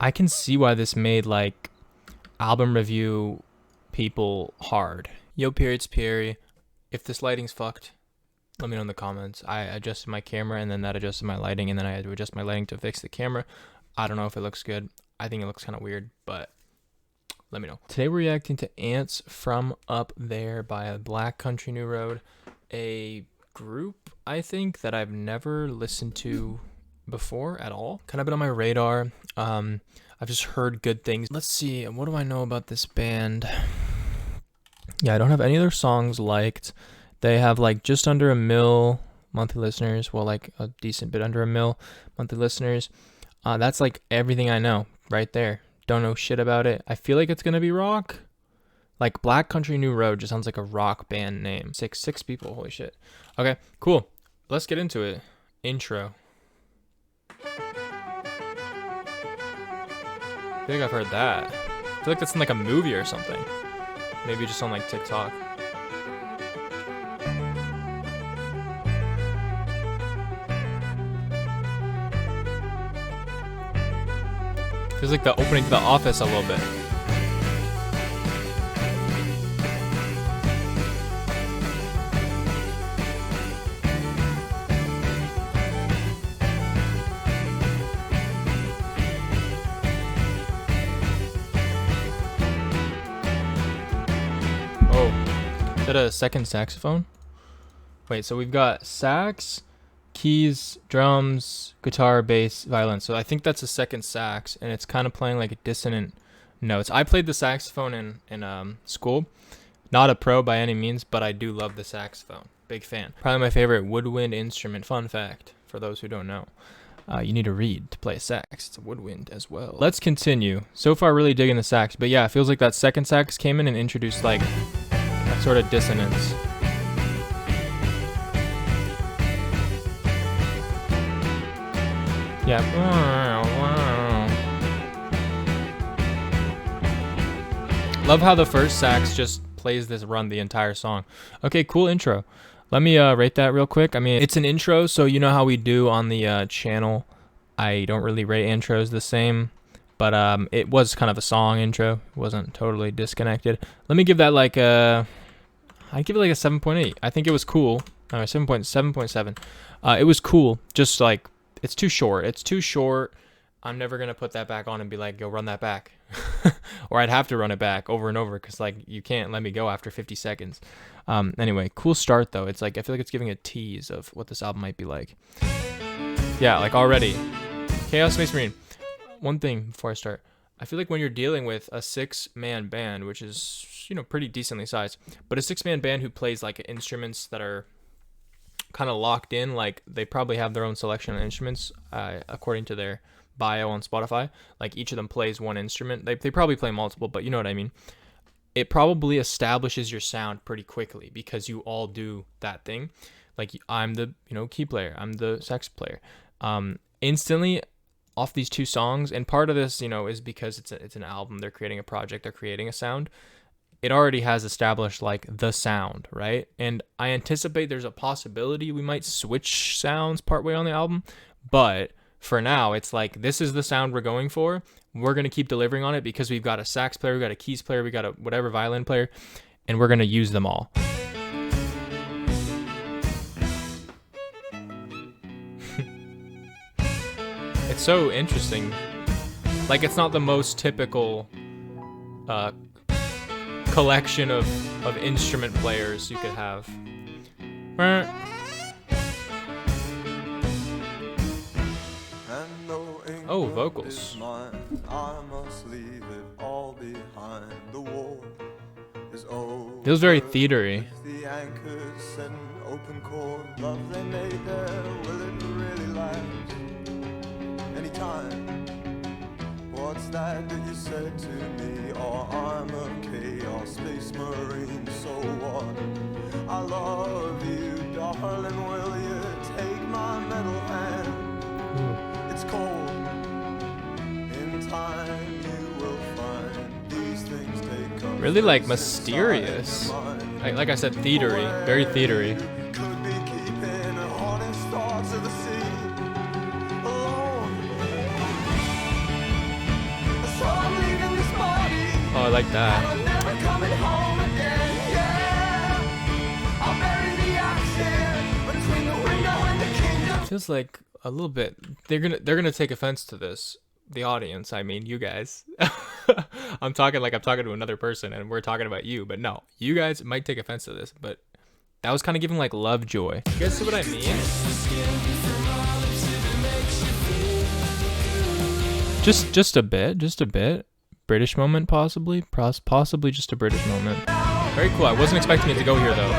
I can see why this made like album review people hard. Yo, periods, Perry. If this lighting's fucked, let me know in the comments. I adjusted my camera and then that adjusted my lighting and then I had to adjust my lighting to fix the camera. I don't know if it looks good. I think it looks kind of weird, but let me know. Today we're reacting to Ants from Up There by Black Country New Road, a group I think that I've never listened to before at all. Kind of been on my radar. I've just heard good things. Let's see, what do I know about this band? Yeah, I don't have any of their songs liked. They have like just under 1 million monthly listeners. Well, like a decent bit under 1 million monthly listeners. That's like everything I know right there. Don't know shit about it. I feel like it's gonna be rock. Like Black Country New Road just sounds like a rock band name. Six people, holy shit. Okay, cool. Let's get into it. Intro. I feel like I've heard that. I feel like that's in like a movie or something. Maybe just on like TikTok. Feels like the opening to The Office a little bit. Oh, is that a second saxophone? Wait, so we've got sax, keys, drums, guitar, bass, violin. So I think that's a second sax, and it's kind of playing like dissonant notes. I played the saxophone in school. Not a pro by any means, but I do love the saxophone. Big fan. Probably my favorite woodwind instrument. Fun fact for those who don't know. You need to read to play a sax. It's a woodwind as well. Let's continue. So far, really digging the sax, but yeah, it feels like that second sax came in and introduced like that sort of dissonance. Yeah. Love how the first sax just plays this run the entire song. Okay, cool intro. Let me rate that real quick. I mean, it's an intro, so you know how we do on the channel. I don't really rate intros the same, but it was kind of a song intro. It wasn't totally disconnected. Let me give that like a... I'd give it like a 7.8. I think it was cool. 7.7. It was cool. Just like, it's too short. It's too short. I'm never going to put that back on and be like, go run that back. Or I'd have to run it back over and over because like you can't let me go after 50 seconds. Anyway, cool start though. It's like, I feel like it's giving a tease of what this album might be like. Yeah, like already. Chaos Space Marine. One thing before I start. I feel like when you're dealing with a 6-man band, which is, you know, pretty decently sized, but a 6-man band who plays like instruments that are kind of locked in, like they probably have their own selection of instruments, according to their bio on Spotify. Like each of them plays one instrument. They probably play multiple, but you know what I mean. It probably establishes your sound pretty quickly because you all do that thing. Like I'm the, you know, key player, I'm the sax player. Instantly off these two songs, and part of this, you know, is because it's an album, they're creating a project, they're creating a sound. It already has established like the sound, right? And I anticipate there's a possibility we might switch sounds partway on the album, but for now it's like this is the sound we're going for. We're going to keep delivering on it because we've got a sax player, we've got a keys player, we got a whatever violin player, and we're going to use them all. It's so interesting. Like it's not the most typical collection of instrument players you could have. Oh, vocals. Feels very theatery. What's that you said to me? Oh, I'm a chaos space marine, so what? I love you, darling, will you take my metal hand? It's cold, in time you will find these things take up. Really like mysterious. Like I said, theatery, very theatery. Could be keeping a haunting star to the sea. Oh, I like that. Feels like a little bit. They're gonna take offense to this. The audience, I mean, you guys. I'm talking like I'm talking to another person, and we're talking about you. But no, you guys might take offense to this. But that was kind of giving like Lovejoy. You guys see what I mean? Just a bit. British moment, possibly just a British moment. Very cool. I wasn't expecting it to go here though.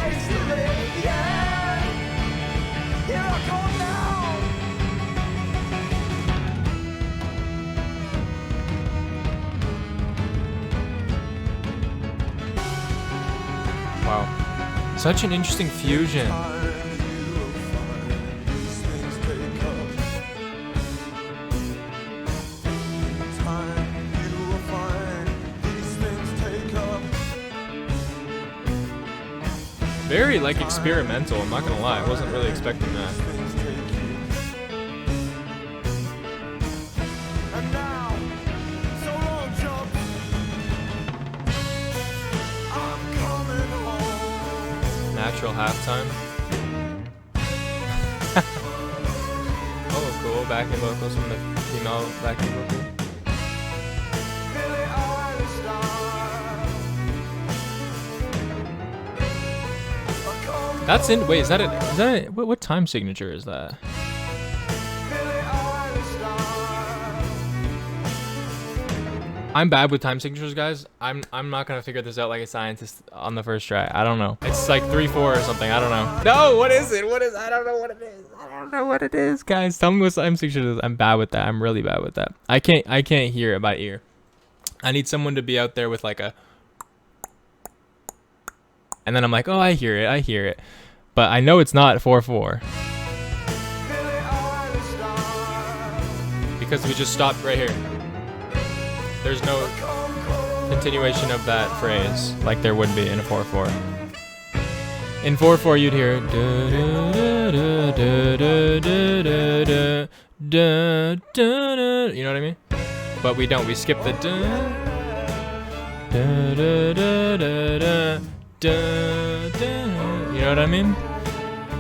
Wow, such an interesting fusion. Very like experimental, I'm not gonna lie. I wasn't really expecting that. Natural halftime. Oh, cool. Backing vocals from the female backing vocal. That's in. Wait, is that it? Is that it? What time signature is that? I'm bad with time signatures, guys. I'm not gonna figure this out like a scientist on the first try. I don't know. It's like 3/4 or something. I don't know. No, what is it? What is? I don't know what it is. I don't know what it is, guys. Tell me what time signature is. I'm bad with that. I'm really bad with that. I can't hear it by ear. I need someone to be out there with like a. And then I'm like, oh, I hear it. But I know it's not 4/4. Because we just stopped right here. There's no continuation of that phrase like there would be in a 4/4. In 4/4 you'd hear you know what I mean? But we don't. We skip the you know what I mean?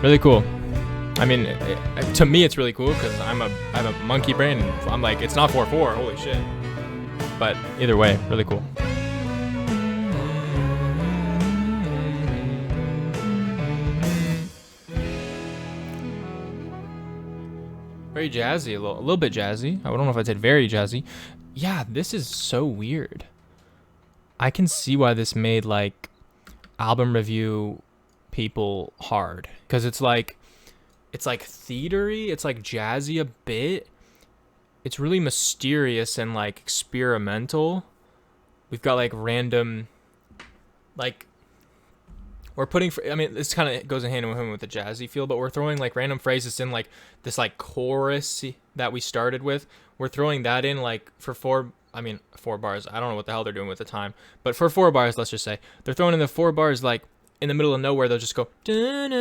Really cool. I mean, to me it's really cool because I have a monkey brain and I'm like, it's not 4/4, holy shit. But either way, really cool. Very jazzy, a little bit jazzy. I don't know if I said very jazzy. Yeah, this is so weird. I can see why this made like album review people hard, because it's like theatery, it's like jazzy a bit. It's really mysterious and like experimental. We've got like random, like we're putting. I mean, this kind of goes in hand in hand with the jazzy feel, but we're throwing like random phrases in like this like chorus that we started with. We're throwing that in like for 4 bars. I don't know what the hell they're doing with the time, but for 4 bars, let's just say they're throwing in the 4 bars like in the middle of nowhere. They'll just go and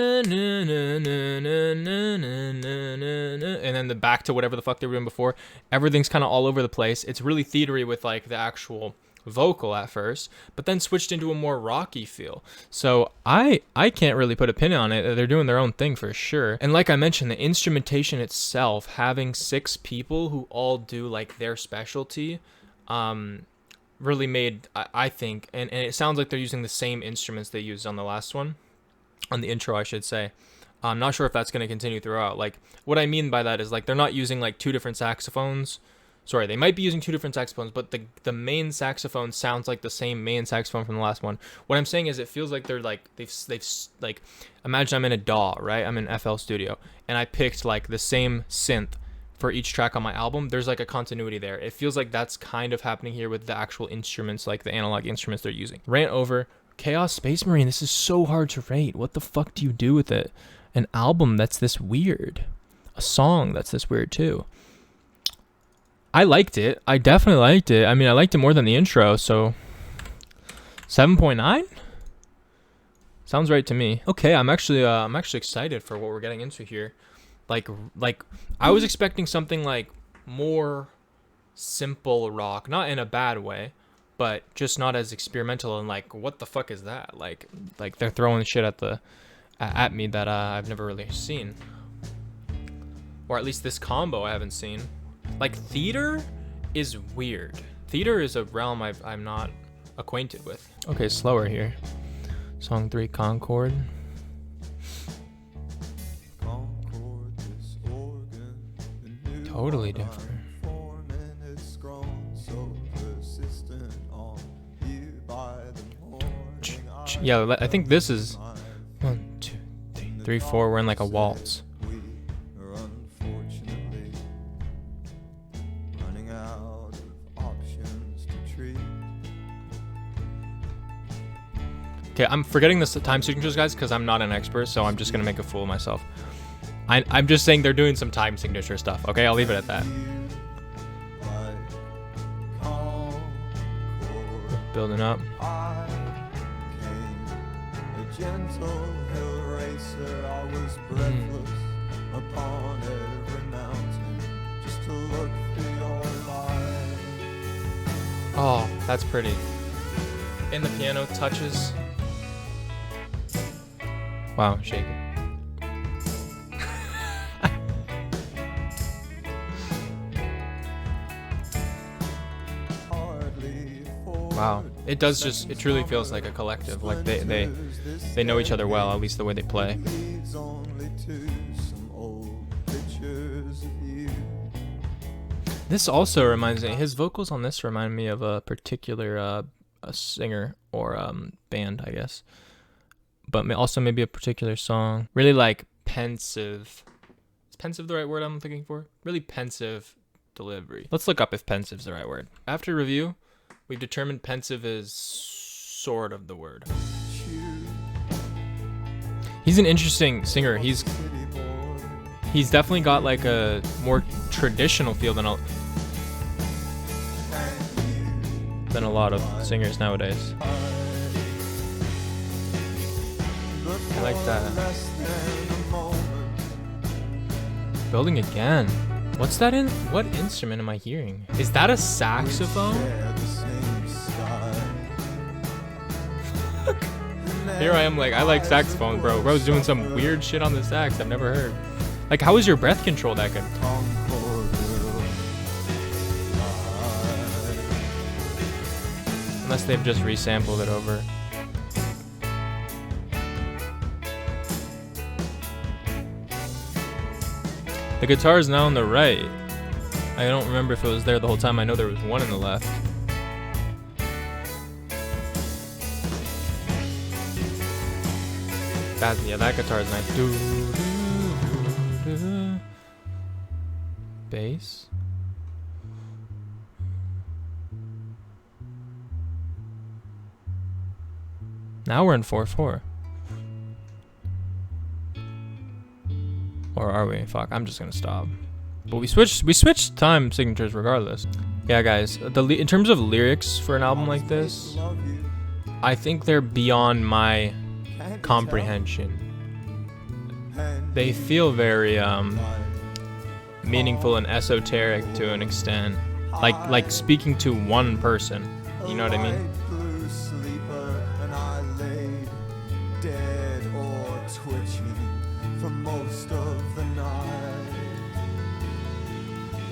then the back to whatever the fuck they were doing before. Everything's kind of all over the place. It's really theatery with like the actual vocal at first, but then switched into a more rocky feel. So I can't really put a pin on it. They're doing their own thing for sure. And like I mentioned, the instrumentation itself, having 6 people who all do like their specialty, really made, I think, and it sounds like they're using the same instruments they used on the last one, on the intro, I should say. I'm not sure if that's going to continue throughout. Like, what I mean by that is like they're not using like 2 different saxophones. Sorry, they might be using 2 different saxophones, but the main saxophone sounds like the same main saxophone from the last one. What I'm saying is it feels like they're like they've like, imagine I'm in a DAW, right? I'm in FL Studio, and I picked like the same synth for each track on my album. There's like a continuity there. It feels like that's kind of happening here with the actual instruments, like the analog instruments they're using. Rant over. Chaos Space Marine. This is so hard to rate. What the fuck do you do with it? An album that's this weird. A song that's this weird too. I liked it. I definitely liked it. I mean, I liked it more than the intro, so 7.9? Sounds right to me. Okay, I'm actually excited for what we're getting into here. Like I was expecting something like more simple rock, not in a bad way, but just not as experimental and like, what the fuck is that? Like they're throwing shit at me that I've never really seen, or at least this combo I haven't seen. Like theater is weird. Theater is a realm I'm not acquainted with. Okay, slower here. Song 3, Concord. Totally different. Yeah, I think this is 1, 2, 3, 4. We're in like a waltz. Okay, I'm forgetting the time signatures, guys, because I'm not an expert, so I'm just gonna make a fool of myself. I'm just saying they're doing some time signature stuff. Okay, I'll leave it at that. Building up. Oh, that's pretty. And the piano touches. Wow, I'm shaking. Wow, it does just, it truly feels like a collective. Like they know each other well, at least the way they play. This also reminds me, his vocals on this remind me of a particular a singer or band, I guess. But also maybe a particular song. Really like pensive. Is pensive the right word I'm looking for? Really pensive delivery. Let's look up if pensive's the right word. After review, we've determined pensive is sort of the word. He's an interesting singer. He's definitely got like a more traditional feel than a lot of singers nowadays. I like that. Building again. What's that in? What instrument am I hearing? Is that a saxophone? Here I am like, I like saxophones, bro. Bro's doing some weird shit on the sax I've never heard. Like, how is your breath control that good? Unless they've just resampled it over. The guitar is now on the right. I don't remember if it was there the whole time. I know there was one on the left. That guitar is nice. Bass. Now we're in 4/4. Or are we? Fuck, I'm just gonna stop. But we switched time signatures regardless. Yeah, guys, in terms of lyrics for an album like this, I think they're beyond my comprehension. They feel very meaningful and esoteric to an extent, like speaking to one person. You know what I mean?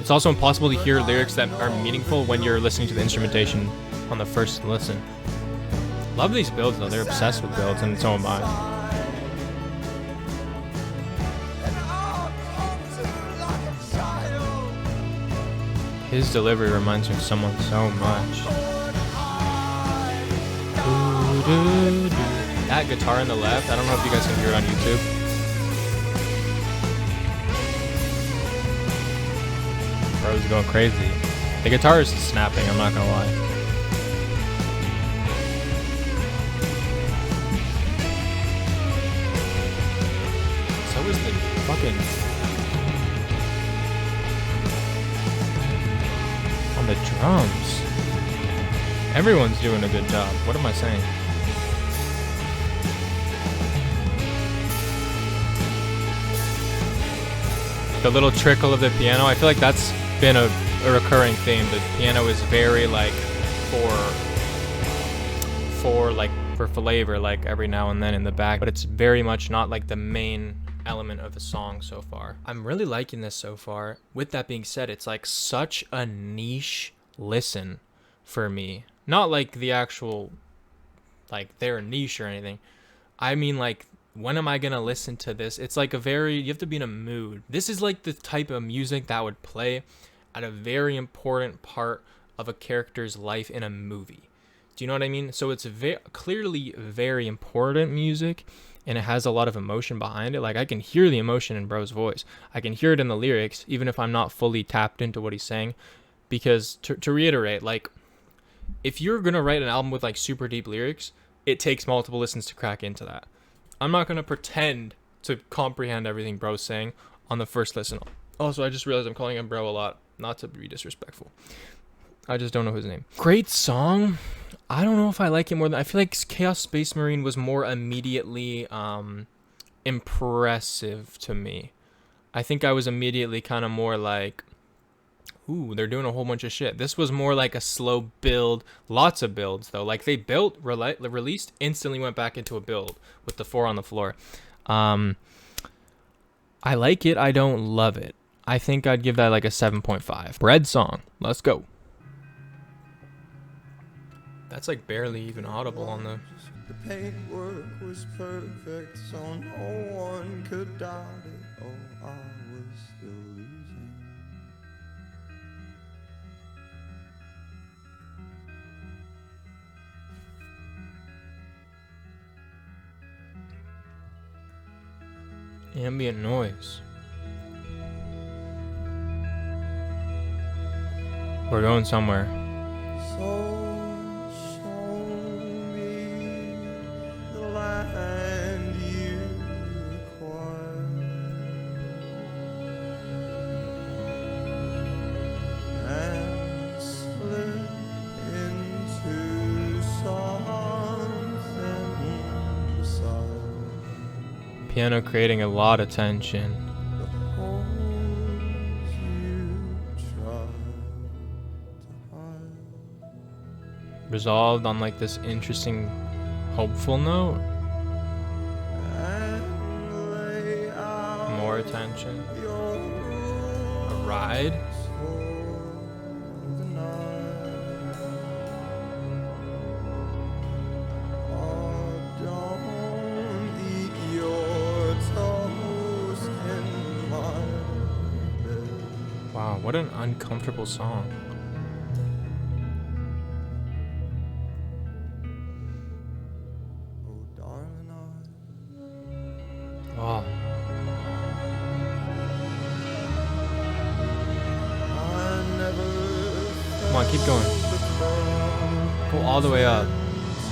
It's also impossible to hear lyrics that are meaningful when you're listening to the instrumentation on the first listen. Love these builds though, they're obsessed with builds, and so am I. His delivery reminds me of someone so much. That guitar on the left, I don't know if you guys can hear it on YouTube. Bro's going crazy. The guitar is snapping, I'm not gonna lie. So is the fucking... on the drums. Everyone's doing a good job. What am I saying? The little trickle of the piano, I feel like that's been a recurring theme. The piano is very like for flavor, like every now and then in the back, but it's very much not like the main element of the song so far. I'm really liking this so far. With that being said, it's like such a niche listen for me. Not like the actual, like they're niche or anything. I mean, like, when am I gonna listen to this? It's like you have to be in a mood. This is like the type of music that would play at a very important part of a character's life in a movie. Do you know what I mean? So it's clearly very important music, and it has a lot of emotion behind it. Like, I can hear the emotion in bro's voice. I can hear it in the lyrics, even if I'm not fully tapped into what he's saying. Because to reiterate, like, if you're gonna write an album with like super deep lyrics, it takes multiple listens to crack into that. I'm not gonna pretend to comprehend everything bro's saying on the first listen. Also, I just realized I'm calling him bro a lot, not to be disrespectful. I just don't know his name. Great song. I don't know if I like it more than... I feel like Chaos Space Marine was more immediately impressive to me. I think I was immediately kind of more like, ooh, they're doing a whole bunch of shit. This was more like a slow build. Lots of builds, though. Like, they built, released, instantly went back into a build with the 4 on the floor. I like it. I don't love it. I think I'd give that like a 7.5. Bread song. Let's go. That's like barely even audible on the... The paintwork was perfect, so no one could doubt it. Oh, I was still losing. Ambient noise. We're going somewhere. So show me the land you acquired, and slip into something beside Piano creating a lot of tension. the holes you tried to hide. Resolved on like this interesting, hopeful note. And lay out More attention. your A ride. for the night. Oh, don't eat your toast in my bed. Wow, what an uncomfortable song. Oh, darling, Wow. I never Come on, keep going. Go all the way up.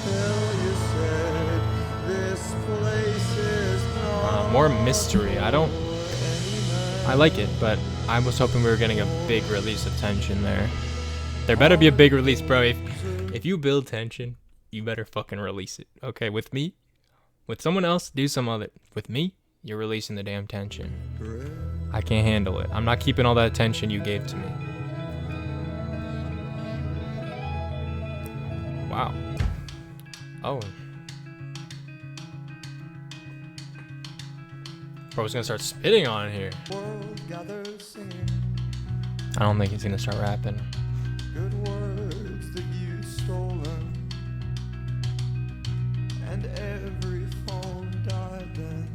till you said this place is not More mystery. I like it, but I was hoping we were getting a big release of tension there. There better be a big release, bro. If you build tension, you better fucking release it. Okay, with me? With someone else, do some other. With me, you're releasing the damn tension. I can't handle it. I'm not keeping all that tension you gave to me. Wow. Oh. Bro's gonna start spitting on here. world gathers singing I don't think he's gonna start rapping. good words that you've stolen, and every phone died then,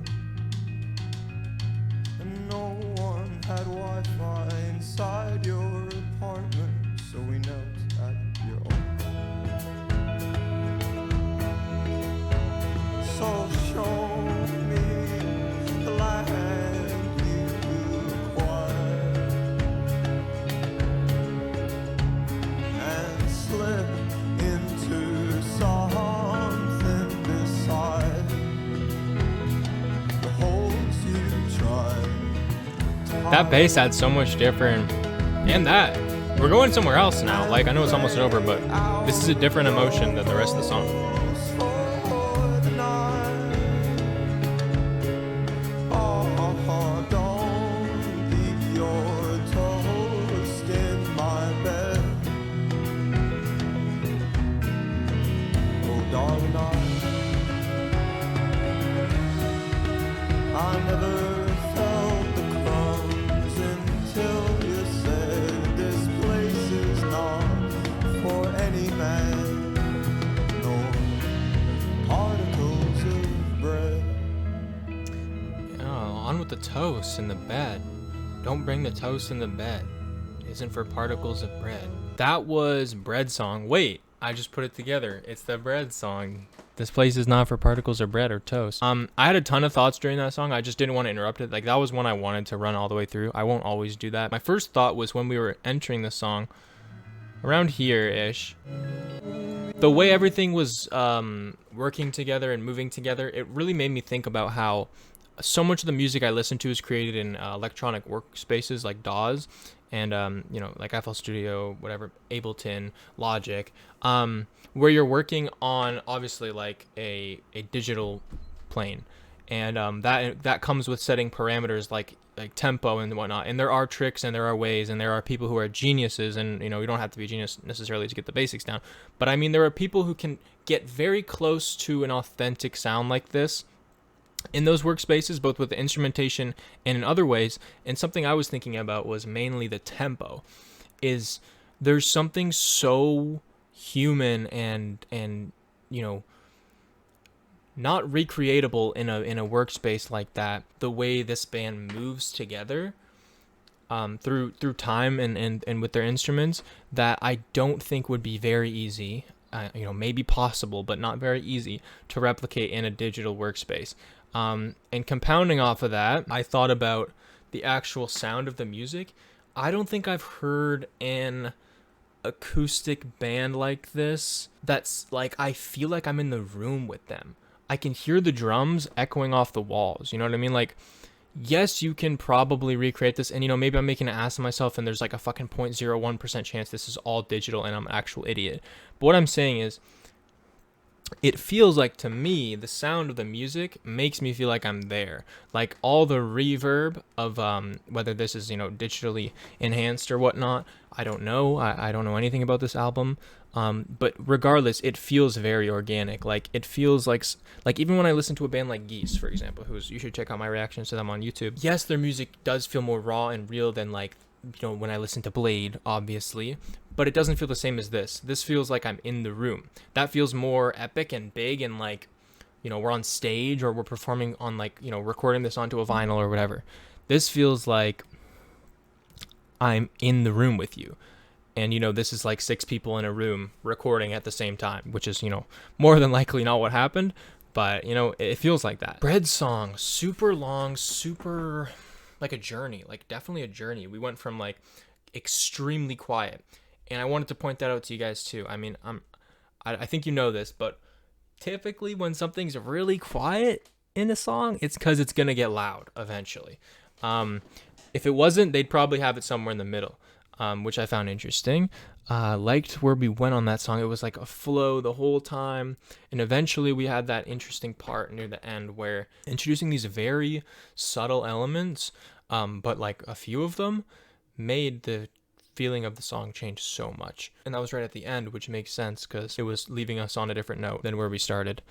and no one had Wi-Fi inside your apartment, so we knelt at your own. So show me the land you acquired, and slip into something beside the holes you tried to That bass adds so much different. And that. We're going somewhere else now. Like, I know it's almost over, but this is a different emotion than the rest of the song. for the night. Oh, don't leave your toast in my bed. Oh, darling, never felt the crumbs until you said this place is not for any man, nor particles of bread. Oh, on with the toast in the bed. Don't bring the toast in the bed. Isn't for particles of bread. That was Bread Song. Wait, I just put it together. It's the Bread Song. This place is not for particles of bread or toast. I had a ton of thoughts during that song. I just didn't want to interrupt it. Like, that was one I wanted to run all the way through. I won't always do that. My first thought was when we were entering the song, around here-ish, the way everything was working together and moving together, it really made me think about how so much of the music I listen to is created in electronic workspaces like DAWs and like FL Studio, whatever, Ableton, Logic, where you're working on obviously like a digital plane, and that comes with setting parameters like tempo and whatnot. And there are tricks and there are ways and there are people who are geniuses, and you don't have to be a genius necessarily to get the basics down, but I mean there are people who can get very close to an authentic sound like this in those workspaces, both with the instrumentation and in other ways. And something I was thinking about was mainly the tempo. Is there's something so human and not recreatable in a workspace like that, the way this band moves together through time and with their instruments, that I don't think would be very easy, maybe possible, but not very easy to replicate in a digital workspace. And compounding off of that, I thought about the actual sound of the music. I don't think I've heard an acoustic band like this that's like, I feel like I'm in the room with them. I can hear the drums echoing off the walls. You know what I mean? Like, yes, you can probably recreate this, and maybe I'm making an ass of myself and there's like a fucking 0.01% chance this is all digital and I'm an actual idiot. But what I'm saying is, it feels like, to me, the sound of the music makes me feel like I'm there. Like all the reverb of whether this is digitally enhanced or whatnot, I don't know. I don't know anything about this album. But regardless, it feels very organic. Like it feels like even when I listen to a band like Geese, for example, you should check out my reactions to them on YouTube. Yes, their music does feel more raw and real than like when I listen to Blade, obviously, but it doesn't feel the same as this. This feels like I'm in the room. That feels more epic and big, and like, we're on stage or we're performing on recording this onto a vinyl or whatever. This feels like I'm in the room with you. And, this is like 6 people in a room recording at the same time, which is, more than likely not what happened, but, it feels like that. Bread Song, super long, super like a journey, like definitely a journey. We went from like extremely quiet, and I wanted to point that out to you guys too. I mean, I think you know this, but typically when something's really quiet in a song, it's because it's gonna get loud eventually. If it wasn't, they'd probably have it somewhere in the middle, which I found interesting. Liked where we went on that song. It was like a flow the whole time, and eventually we had that interesting part near the end where introducing these very subtle elements, but like a few of them made the feeling of the song change so much. And that was right at the end, which makes sense because it was leaving us on a different note than where we started.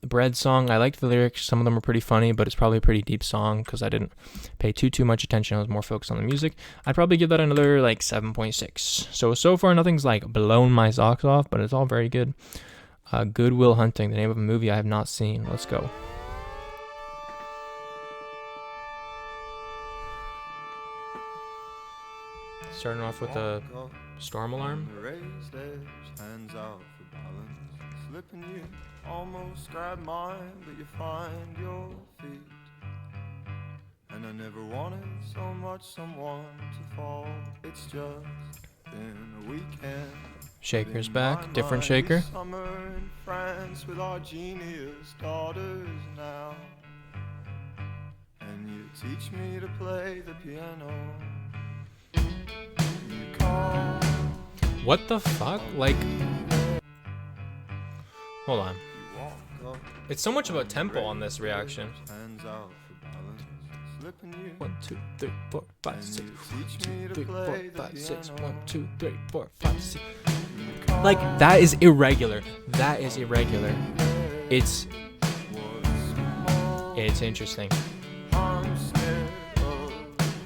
Bread Song, I liked the lyrics. Some of them were pretty funny, but it's probably a pretty deep song because I didn't pay too much attention. I was more focused on the music. I'd probably give that another like 7.6. So far nothing's like blown my socks off, but it's all very good. Good Will Hunting, the name of a movie I have not seen. Let's go. Starting off with a storm alarm. Raised edge, hands out for balance. Slipping you, almost grab mine, but you find your feet. And I never wanted so much someone to fall. It's just been a weekend. Shaker's back, different shaker. Summer in France with our genius daughters now. And you teach me to play the piano. What the fuck? Like, hold on. It's so much about tempo on this reaction. 1, 2, 3, 4, 5, 6. 1, 2, 3, 4, 5, 6. 1, 2, 3, 4, 5, 6. Like, that is irregular. That is irregular. It's interesting.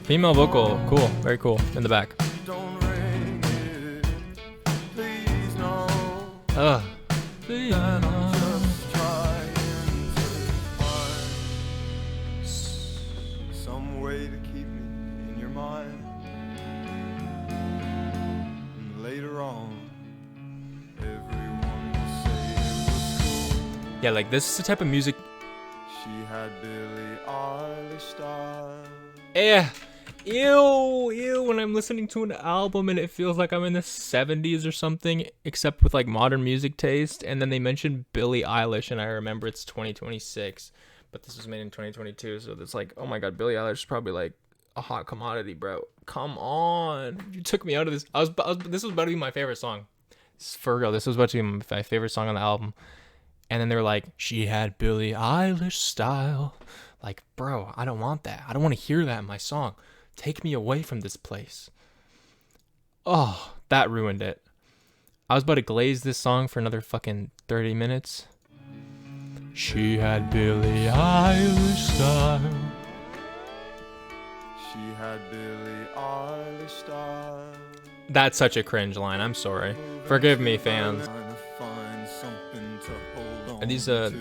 Female vocal, cool, very cool, in the back. Don't ring it, please no. Ugh. And I'm just trying to find some way to keep me in your mind. And later on, everyone will say it was cool. Yeah, like this is the type of music. She had Billie Eilish style. Eh. Ew, when I'm listening to an album and it feels like I'm in the 70s or something, except with like modern music taste, and then they mention Billie Eilish, and I remember it's 2026, but this was made in 2022, so it's like, oh my god, Billie Eilish is probably like a hot commodity, bro. Come on, you took me out of this. This was about to be my favorite song. For real, this was about to be my favorite song on the album, and then they were like, she had Billie Eilish style. Like, bro, I don't want that. I don't want to hear that in my song. Take me away from this place. Oh, that ruined it. I was about to glaze this song for another fucking 30 minutes. She had Billie Eilish style. She had Billie Eilish style. That's such a cringe line. I'm sorry. Forgive me, fans. Trying to find something to hold on Are these to.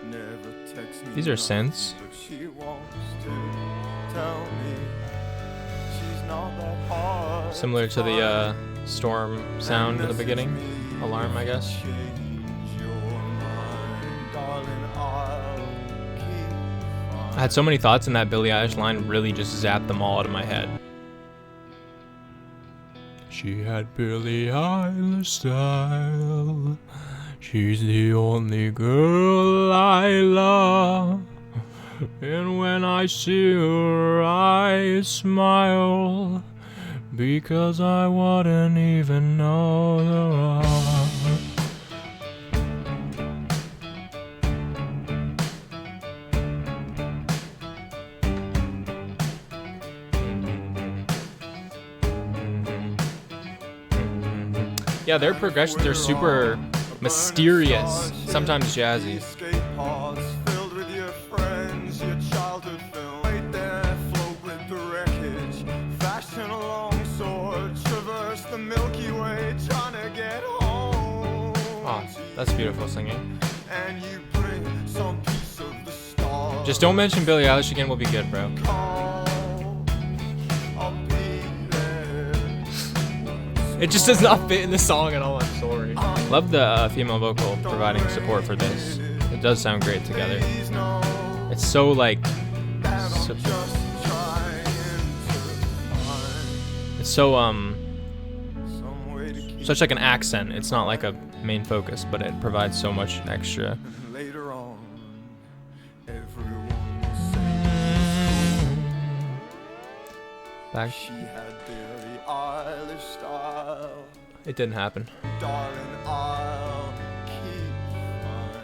Never text me these are nothing, synths? but she wants to tell me she's not that hard Similar to the find. storm sound in the beginning. Alarm, I guess. Change your mind, darling, I'll keep I had so many thoughts in that Billie Eilish line, really just zapped them all out of my head. She had Billie Eilish style. She's the only girl I love. And when I see her, I smile. Because I wouldn't even know her. Yeah, their progressions are super mysterious, sometimes jazzy. escape pods filled with your friends, your childhood film. Right there, float with the wreckage, fashion a long sword, traverse the Milky Way, trying to get home. Oh, that's beautiful singing. And you bring some piece of the stars. Just don't mention Billie Eilish again, we'll be good, bro. I'll be there. It just does not fit in the song at all, I'm sorry. Love the female vocal providing support for this. It does sound great together. It's so like... so- it's so, such like an accent. It's not like a main focus, but it provides so much extra. Later on, everyone will say Back. she had Billie Eilish style. It didn't happen. Darling, I'll keep mine.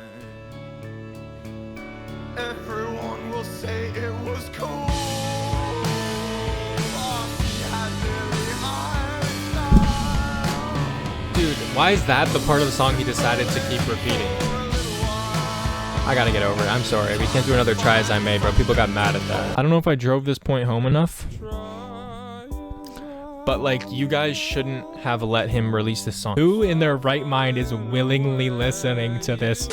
Everyone will say it was cool. Oh, she had Billie Eilish style. Dude, why is that the part of the song he decided to keep repeating? I gotta get over it. I'm sorry. We can't do another Try As I May, bro. People got mad at that. I don't know if I drove this point home enough. But like, you guys shouldn't have let him release this song. Who in their right mind is willingly listening to this?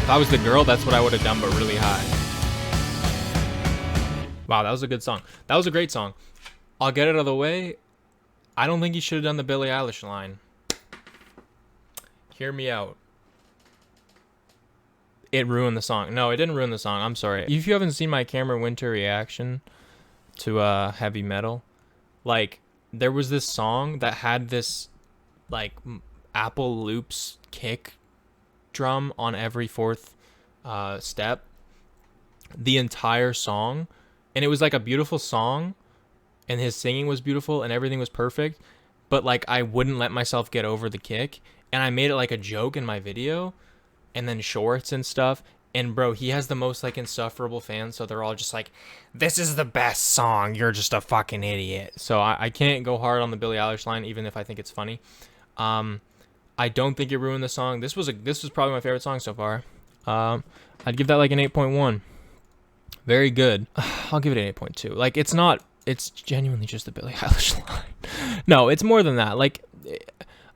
If I was the girl, that's what I would have done, but really high. Wow, that was a good song. That was a great song. I'll get it out of the way. I don't think he should have done the Billie Eilish line. Hear me out. It ruined the song. No, it didn't ruin the song. I'm sorry. If you haven't seen my Cameron Winter reaction to heavy metal, like, there was this song that had this, like, Apple Loops kick drum on every fourth step. The entire song. And it was like a beautiful song, and his singing was beautiful, and everything was perfect. But like, I wouldn't let myself get over the kick, and I made it like a joke in my video. and then shorts and stuff. And bro, he has the most like insufferable fans, so they're all just like, "This is the best song. You're just a fucking idiot." So I can't go hard on the Billie Eilish line, even if I think it's funny. I don't think it ruined the song. This was probably my favorite song so far. I'd give that like an 8.1. Very good. I'll give it an 8.2. Like it's genuinely just the Billie Eilish line. No, it's more than that. Like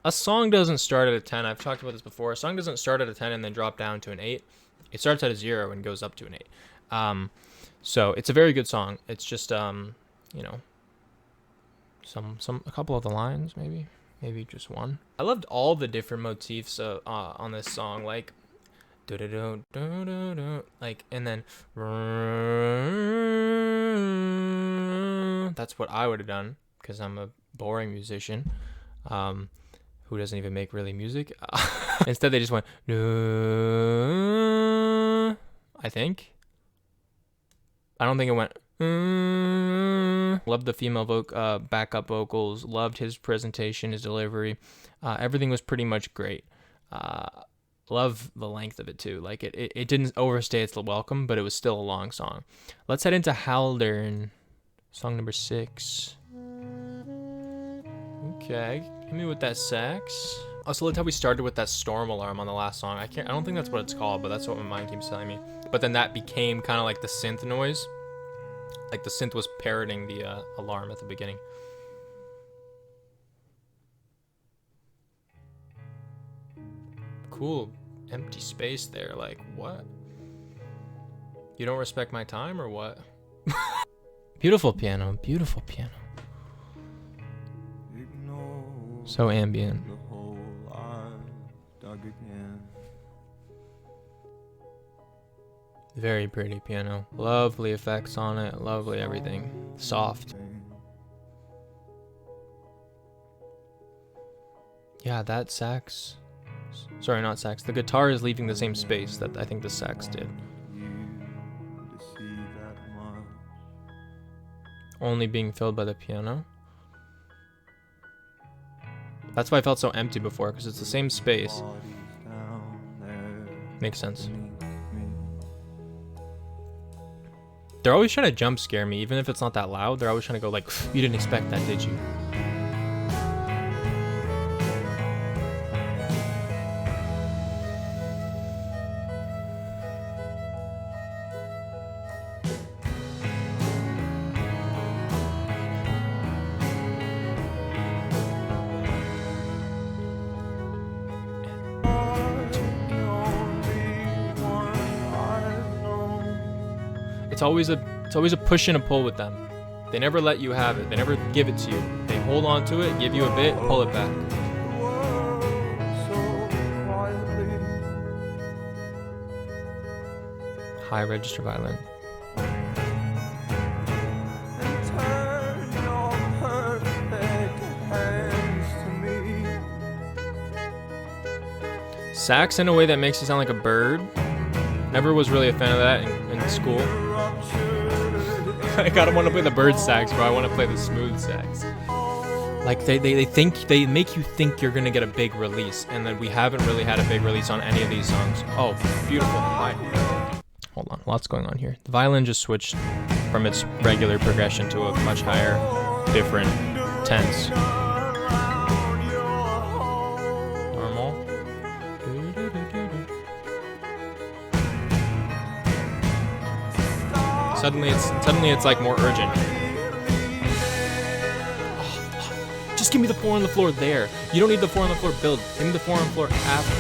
a song doesn't start at a 10. I've talked about this before. A song doesn't start at a 10 and then drop down to an 8. It starts at a 0 and goes up to an 8. So it's a very good song. It's just you know, a couple of the lines maybe just one. I loved all the different motifs on this song, like like, and then that's what I would have done because I'm a boring musician who doesn't even make really music. Instead they just went I don't think it went. Loved the female backup vocals. Loved his presentation, his delivery. Everything was pretty much great. Love the length of it too. Like it didn't overstay its welcome, but it was still a long song. Let's head into Haldern, song number 6. Okay, hit me with that sax. Also, loved how we started with that storm alarm on the last song. I don't think that's what it's called, but that's what my mind keeps telling me. But then that became kind of like the synth noise. Like the synth was parroting the alarm at the beginning. Cool, empty space there. Like, what? You don't respect my time or what? Beautiful piano, beautiful piano. So ambient. Very pretty piano. Lovely effects on it. Lovely everything. Soft. Yeah, that sax. Sorry, not sax. The guitar is leaving the same space that I think the sax did. Only being filled by the piano. That's why I felt so empty before, because it's the same space. Makes sense. They're always trying to jump scare me, even if it's not that loud. They're always trying to go like, "You didn't expect that, did you?" It's always a push and a pull with them. They never let you have it. They never give it to you. They hold on to it, give you a bit, pull it back. High register violin. Sax in a way that makes it sound like a bird. Never was really a fan of that in school. I gotta want to play the bird sax, bro. I want to play the smooth sax. Like they make you think you're gonna get a big release, and then we haven't really had a big release on any of these songs. Oh, beautiful. Hold on, lots going on here. The violin just switched from its regular progression to a much higher, different tense. Normal. Suddenly it's like more urgent. Just give me the 4 on the floor there. You don't need the 4 on the floor build. Give me the 4 on the floor after.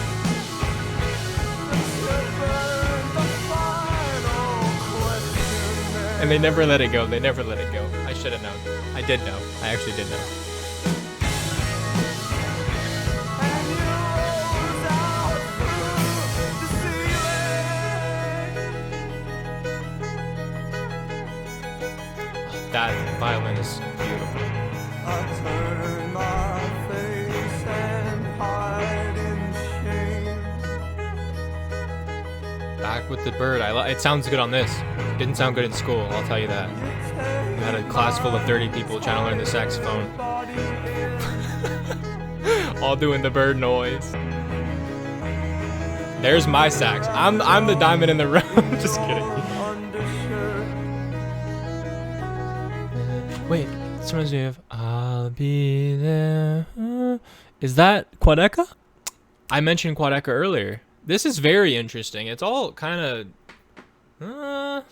And they never let it go. They never let it go. I should have known. I did know. I actually did know. That violin is beautiful. I turn my face and hide in shame. Back with the bird. It sounds good on this. Didn't sound good in school, I'll tell you that. We had a class full of 30 people trying to learn the saxophone. All doing the bird noise. There's my sax. I'm the diamond in the rough. Just kidding. Wait, this reminds me of I'll be there. Is that Quadeca? I mentioned Quadeca earlier. This is very interesting. It's all kind of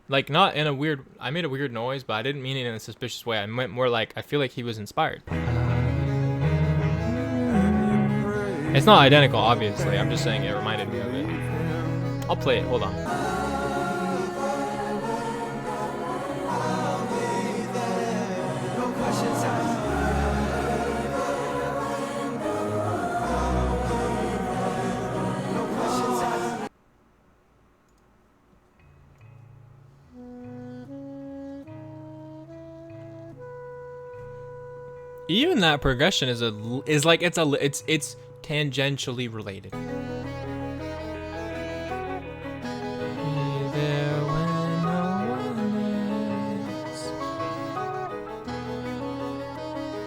like not in a weird. I made a weird noise, but I didn't mean it in a suspicious way. I meant more like I feel like he was inspired. It's not identical, obviously. I'm just saying it reminded me of it. I'll play it. Hold on. Even that progression is like it's tangentially related. Be there when no one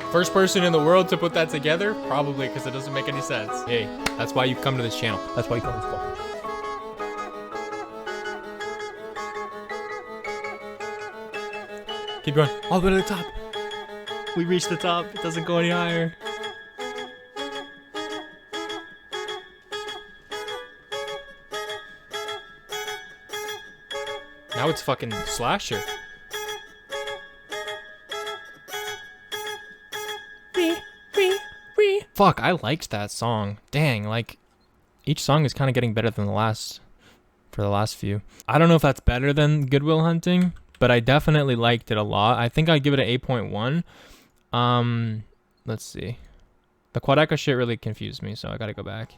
is. First person in the world to put that together? Probably because it doesn't make any sense. Hey, that's why you come to this channel. That's why you come to this channel. Keep going. All the way to the top. We reached the top. It doesn't go any higher. Now it's fucking Slasher. Fuck, I liked that song. Dang, like each song is kind of getting better than the last for the last few. I don't know if that's better than Good Will Hunting, but I definitely liked it a lot. I think I'd give it an 8.1. Let's see. The Quadeca shit really confused me, so I gotta go back.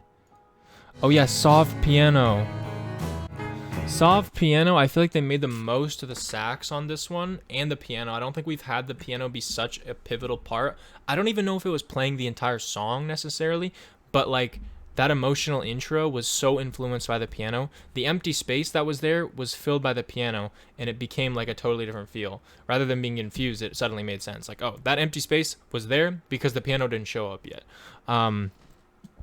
Oh yeah, soft piano. Soft piano, I feel like they made the most of the sax on this one and the piano. I don't think we've had the piano be such a pivotal part. I don't even know if it was playing the entire song necessarily, but like that emotional intro was so influenced by the piano. The empty space that was there was filled by the piano, and it became like a totally different feel. Rather than being infused, it suddenly made sense. Like, oh, that empty space was there because the piano didn't show up yet.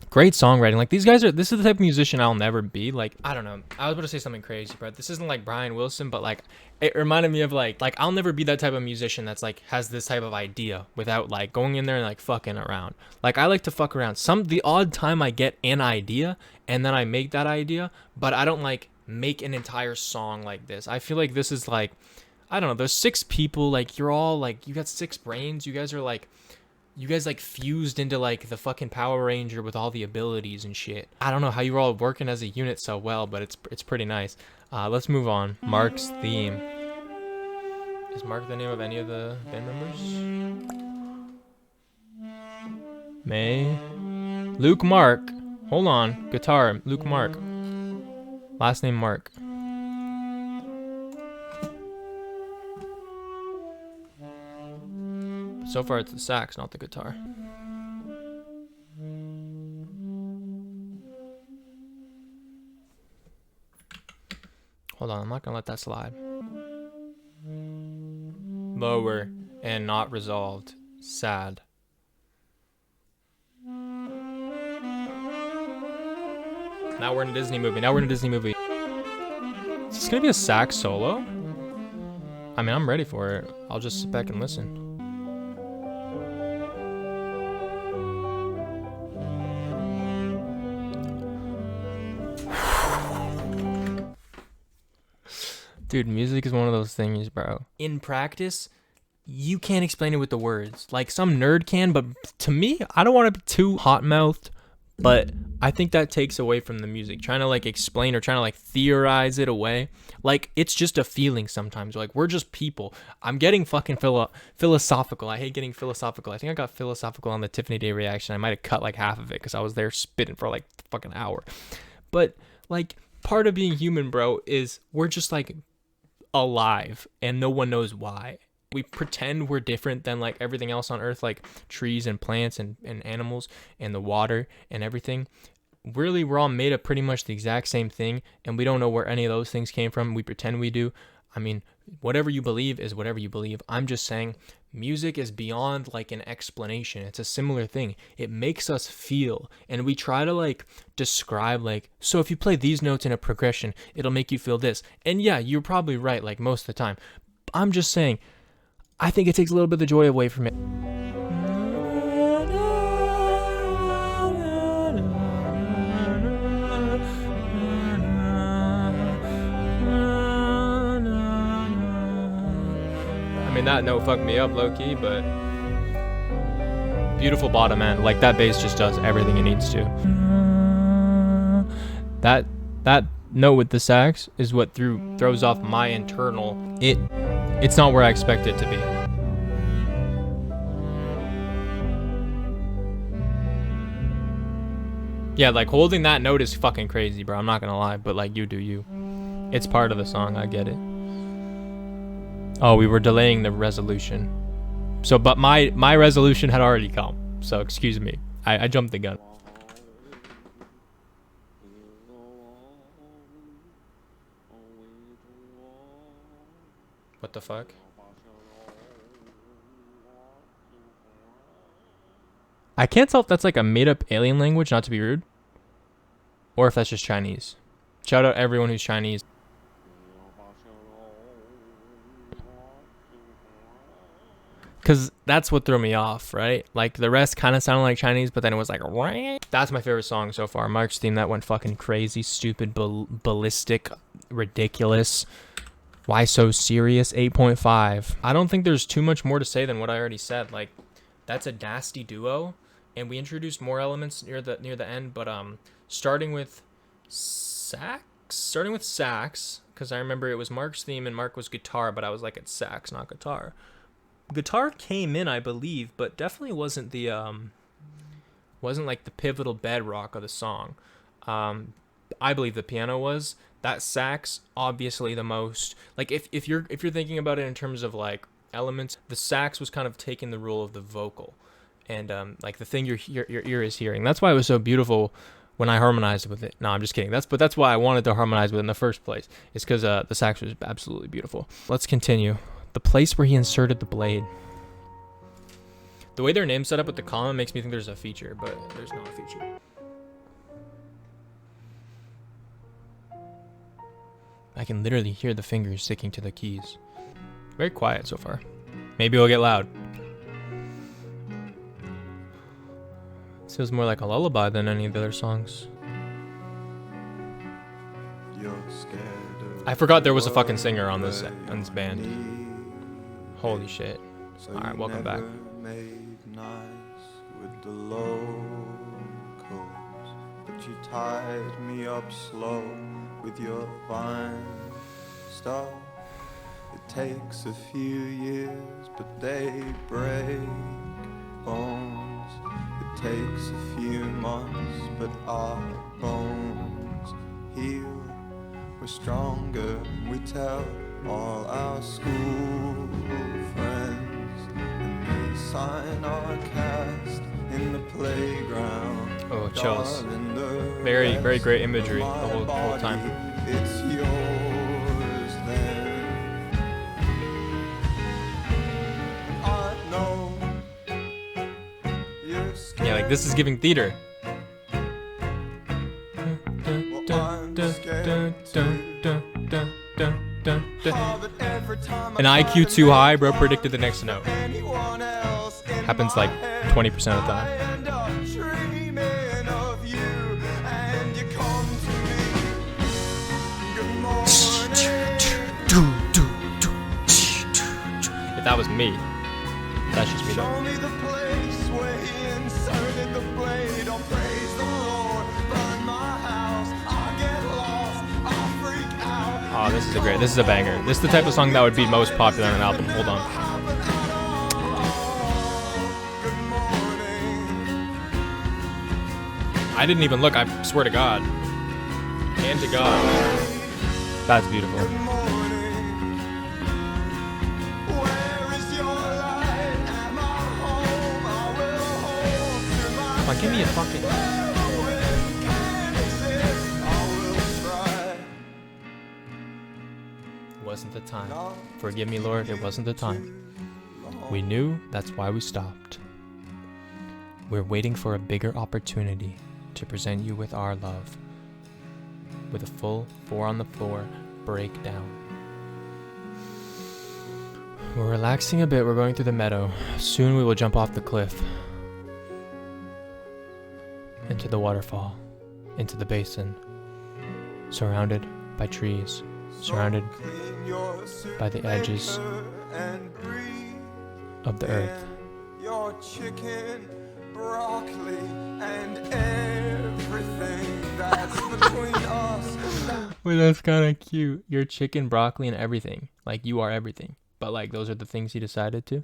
Great songwriting. Like these guys this is the type of musician I'll never be. Like, I don't know. I was about to say something crazy, but this isn't like Brian Wilson, but like it reminded me of like I'll never be that type of musician that's like has this type of idea without like going in there and like fucking around. Like I like to fuck around. The odd time I get an idea and then I make that idea, but I don't like make an entire song like this. I feel like this is like, I don't know, there's 6 people, like you're all like, you got 6 brains. You guys like fused into like the fucking Power Ranger with all the abilities and shit. I don't know how you're all working as a unit so well, but it's pretty nice. Let's move on. Mark's theme. Is Mark the name of any of the band members? May. Luke Mark. Hold on. Guitar. Luke Mark. Last name Mark. So far it's the sax, not the guitar. Hold on, I'm not gonna let that slide. Lower and not resolved. Sad. Now we're in a Disney movie. Is this gonna be a sax solo? I mean, I'm ready for it. I'll just sit back and listen. Dude, music is one of those things, bro. In practice, you can't explain it with the words. Like, some nerd can, but to me, I don't want to be too hot-mouthed, but I think that takes away from the music. Trying to, like, explain or trying to, like, theorize it away. Like, it's just a feeling sometimes. Like, we're just people. I'm getting fucking philosophical. I hate getting philosophical. I think I got philosophical on the Tiffany Day reaction. I might have cut, like, half of it because I was there spitting for, like, fucking hour. But, like, part of being human, bro, is we're just, like, alive and no one knows why. We pretend we're different than like everything else on earth, like trees and plants and animals and the water and everything. Really, we're all made of pretty much the exact same thing, and we don't know where any of those things came from. We pretend we do. I mean, whatever you believe is whatever you believe. I'm just saying music is beyond like an explanation. It's a similar thing. It makes us feel, and we try to like describe like, so if you play these notes in a progression, it'll make you feel this. And yeah, you're probably right like most of the time. I'm just saying, I think it takes a little bit of the joy away from it. I mean, that note fucked me up low-key, but beautiful bottom end. Like, that bass just does everything it needs to. That note with the sax is what throws off my internal. It's not where I expect it to be. Yeah, like, holding that note is fucking crazy, bro. I'm not gonna lie, but like, you do you. It's part of the song, I get it. Oh, we were delaying the resolution. So, but my resolution had already come. So, excuse me. I jumped the gun. What the fuck? I can't tell if that's like a made-up alien language, not to be rude, or if that's just Chinese. Shout out everyone who's Chinese. Because that's what threw me off, right? Like, the rest kind of sounded like Chinese, but then it was like, Wah. That's my favorite song so far. Mark's theme, that went fucking crazy, stupid, ballistic, ridiculous. Why so serious? 8.5. I don't think there's too much more to say than what I already said. Like, that's a nasty duo, and we introduced more elements near the end, but starting with sax, because I remember it was Mark's theme and Mark was guitar, but I was like, it's sax, not guitar. Guitar came in, I believe, but definitely wasn't like the pivotal bedrock of the song. I believe the piano was. That sax, obviously the most, like, if you're thinking about it in terms of like elements, the sax was kind of taking the role of the vocal, and like the thing your ear is hearing. That's why it was so beautiful when I harmonized with it. No, I'm just kidding. That's why I wanted to harmonize with it in the first place. It's because the sax was absolutely beautiful. Let's continue. The place where he inserted the blade. The way their name's set up with the comma makes me think there's a feature, but there's not a feature. I can literally hear the fingers sticking to the keys. Very quiet so far. Maybe it'll get loud. This feels more like a lullaby than any of the other songs. I forgot there was a fucking singer on this band. Holy shit. Alright, welcome back. Made nice with the locals, but you tied me up slow with your vine stuff. It takes a few years, but they break bones. It takes a few months, but our bones heal. We're stronger, we tell all our school friends, and they sign our cast in the playground. Oh, chills. Very, very great imagery the whole time. It's yours then. I know you're scared. Yeah, like this is giving theater. An IQ too high, bro predicted the next note. Happens like 20% of the time. If that was me, that's just me though. Oh, this is a banger. This is the type of song that would be most popular on an album. Hold on. I didn't even look, I swear to God. And to God. That's beautiful. Come on, give me a fucking... wasn't the time. Forgive me, Lord, it wasn't the time. We knew, that's why we stopped. We're waiting for a bigger opportunity to present you with our love. With a full 4 on the floor breakdown. We're relaxing a bit, we're going through the meadow. Soon we will jump off the cliff. Into the waterfall. Into the basin. Surrounded by trees. Surrounded by the edges of the earth. Your chicken, broccoli, and everything that's between us. Wait, that's kind of cute. Your chicken, broccoli, and everything. Like, you are everything. But, like, those are the things he decided to?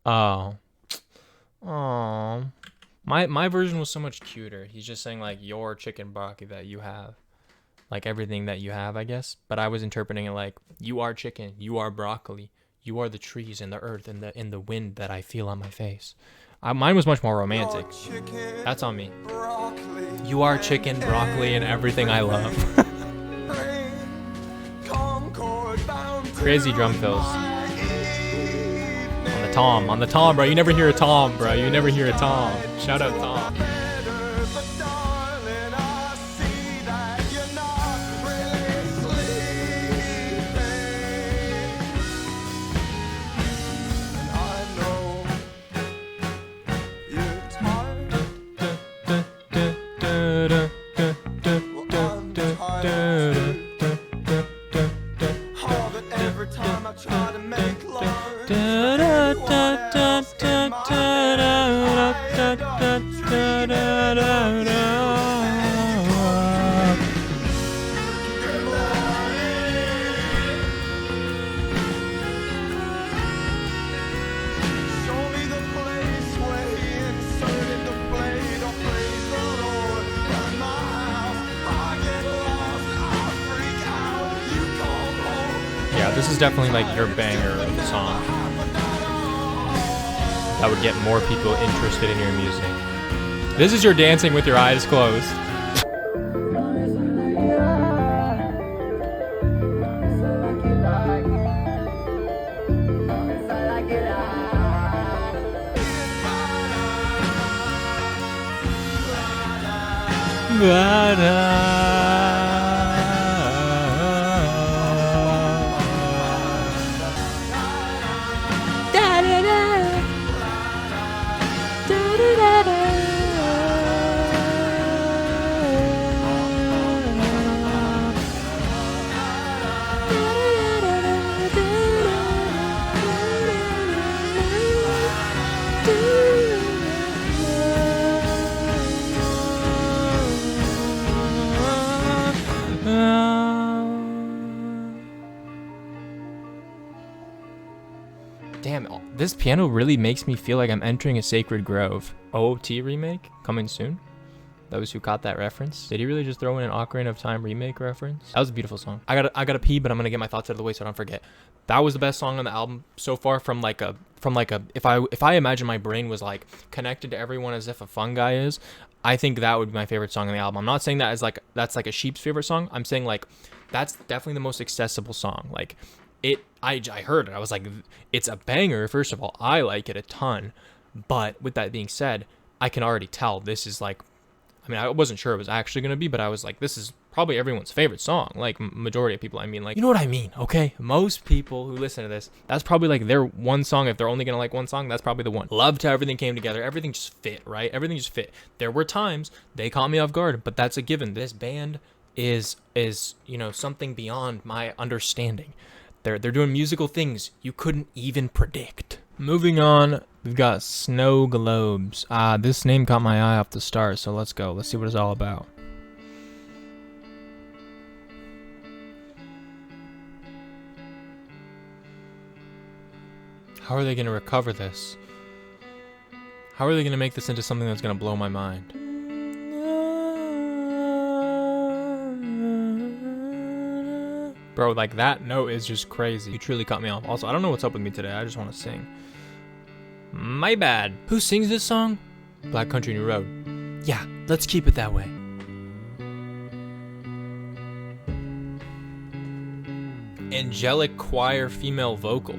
Oh. Oh. My version was so much cuter. He's just saying, like, your chicken, broccoli that you have. Like, everything that you have, I guess. But I was interpreting it like, you are chicken, you are broccoli. You are the trees and the earth and the wind that I feel on my face. Mine was much more romantic. That's on me. You are chicken, broccoli, and everything I love. Crazy drum fills. On the tom, bro. You never hear a tom, bro. You never hear a tom. Shout out Tom. Yeah, this is definitely like your banger of the song. That would get more people interested in your music. This is your dancing with your eyes closed. Damn, this piano really makes me feel like I'm entering a sacred grove. OOT remake coming soon. Those who caught that reference. Did he really just throw in an Ocarina of Time remake reference? That was a beautiful song. I gotta pee, but I'm gonna get my thoughts out of the way so I don't forget. That was the best song on the album so far. From like a if I imagine my brain was like connected to everyone as if a fungi is, I think that would be my favorite song on the album. I'm not saying that as like that's like a sheep's favorite song. I'm saying like that's definitely the most accessible song. Like I heard it. I was like, it's a banger. First of all, I like it a ton. But with that being said, I can already tell this is like, I mean, I wasn't sure it was actually going to be, but I was like, this is probably everyone's favorite song. Like, majority of people, I mean, like, you know what I mean, okay? Most people who listen to this, that's probably like their one song. If they're only going to like one song, that's probably the one. Loved how everything came together. Everything just fit, right? Everything just fit. There were times they caught me off guard, but that's a given. This band is you know, something beyond my understanding. They're doing musical things you couldn't even predict. Moving on, we've got Snow Globes. This name caught my eye off the start, so let's go. Let's see what it's all about. How are they going to recover this? How are they going to make this into something that's going to blow my mind? Bro, like that note is just crazy. You truly caught me off. Also, I don't know what's up with me today. I just want to sing. My bad. Who sings this song? Black Country New Road. Yeah, let's keep it that way. angelic choir female vocal.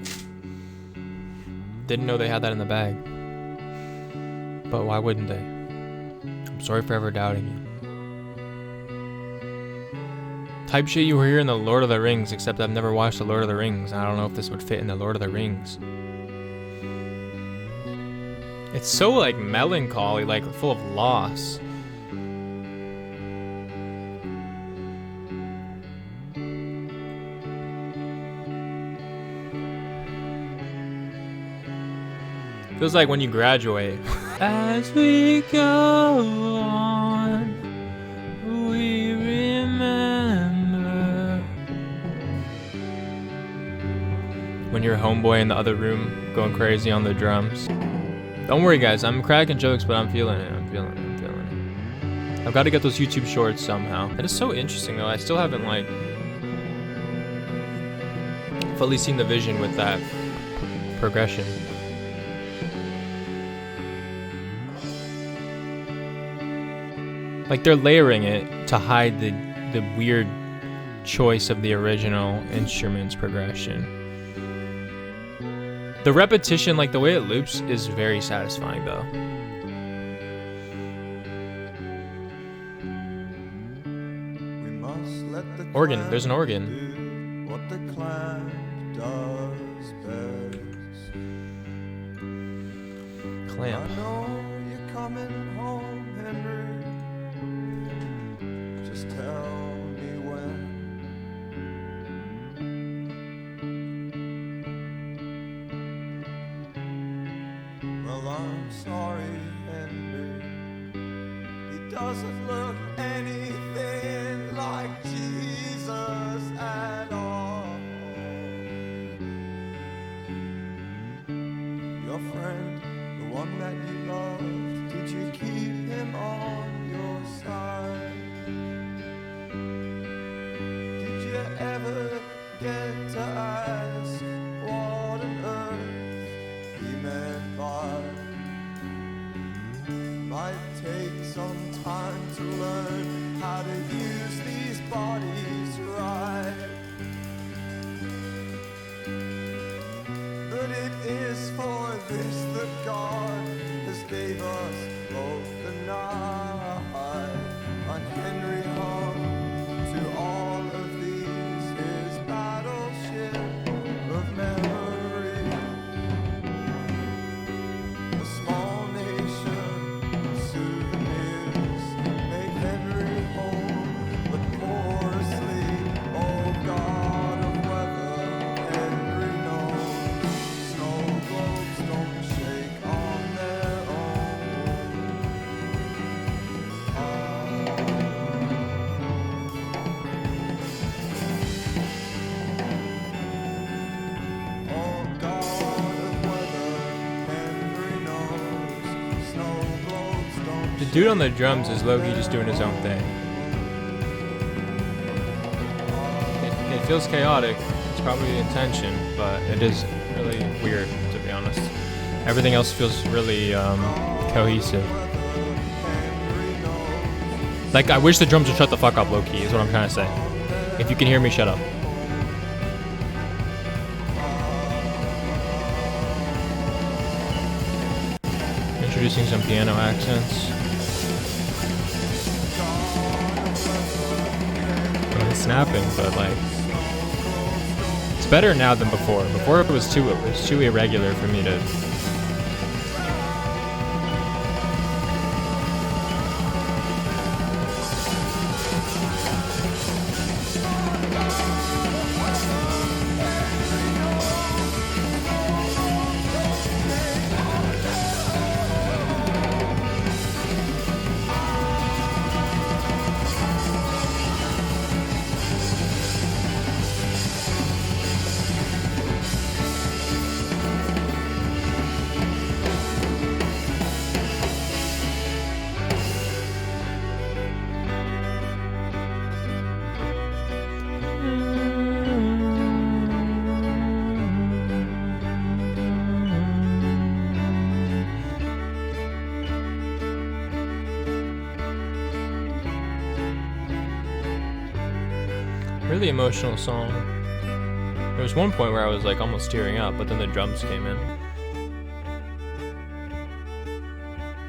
Didn't know they had that in the bag. But why wouldn't they? I'm sorry for ever doubting you. Type shit you hear in the Lord of the Rings, except I've never watched the Lord of the Rings. I don't know if this would fit in the Lord of the Rings. It's so like melancholy, like full of loss. Feels like when you graduate. As we go on, we remember. When your homeboy in the other room going crazy on the drums. Don't worry guys, I'm cracking jokes, but I'm feeling it. I'm feeling it. I've got to get those YouTube shorts somehow. It is so interesting though. I still haven't like fully seen the vision with that progression. Like they're layering it to hide the weird choice of the original instrument's progression. The repetition, like the way it loops, is very satisfying though. We must let the Organ, there's an organ. do what the clan does best. Clamp. I know you're coming home, Henry. Just tell me when. Well, I'm sorry, Henry. He doesn't look anything like Jesus at all. Your friend, the one that you loved, did you keep him on your side? Did you ever get to ask what on earth he meant by? Might take some time to learn how to use these bodies right. But it is for this that God has gave us both the night. On Henry hung to all of these his battleship of memory. A small nation, souvenirs make Henry whole, but poor asleep. Oh God of weather, Henry knows snow globes don't shake on their own. Oh God of weather, Henry knows snow globes don't The dude on the drums is low-key just doing his own thing. It feels chaotic. It's probably the intention, but it is really weird, to be honest. Everything else feels really cohesive. Like, I wish the drums would shut the fuck up, low-key, is what I'm trying to say. If you can hear me, shut up. Introducing some piano accents. It's snapping, but like, it's better now than before. Before it was too irregular for me to. Really emotional song. There was one point where I was like almost tearing up, but then the drums came in.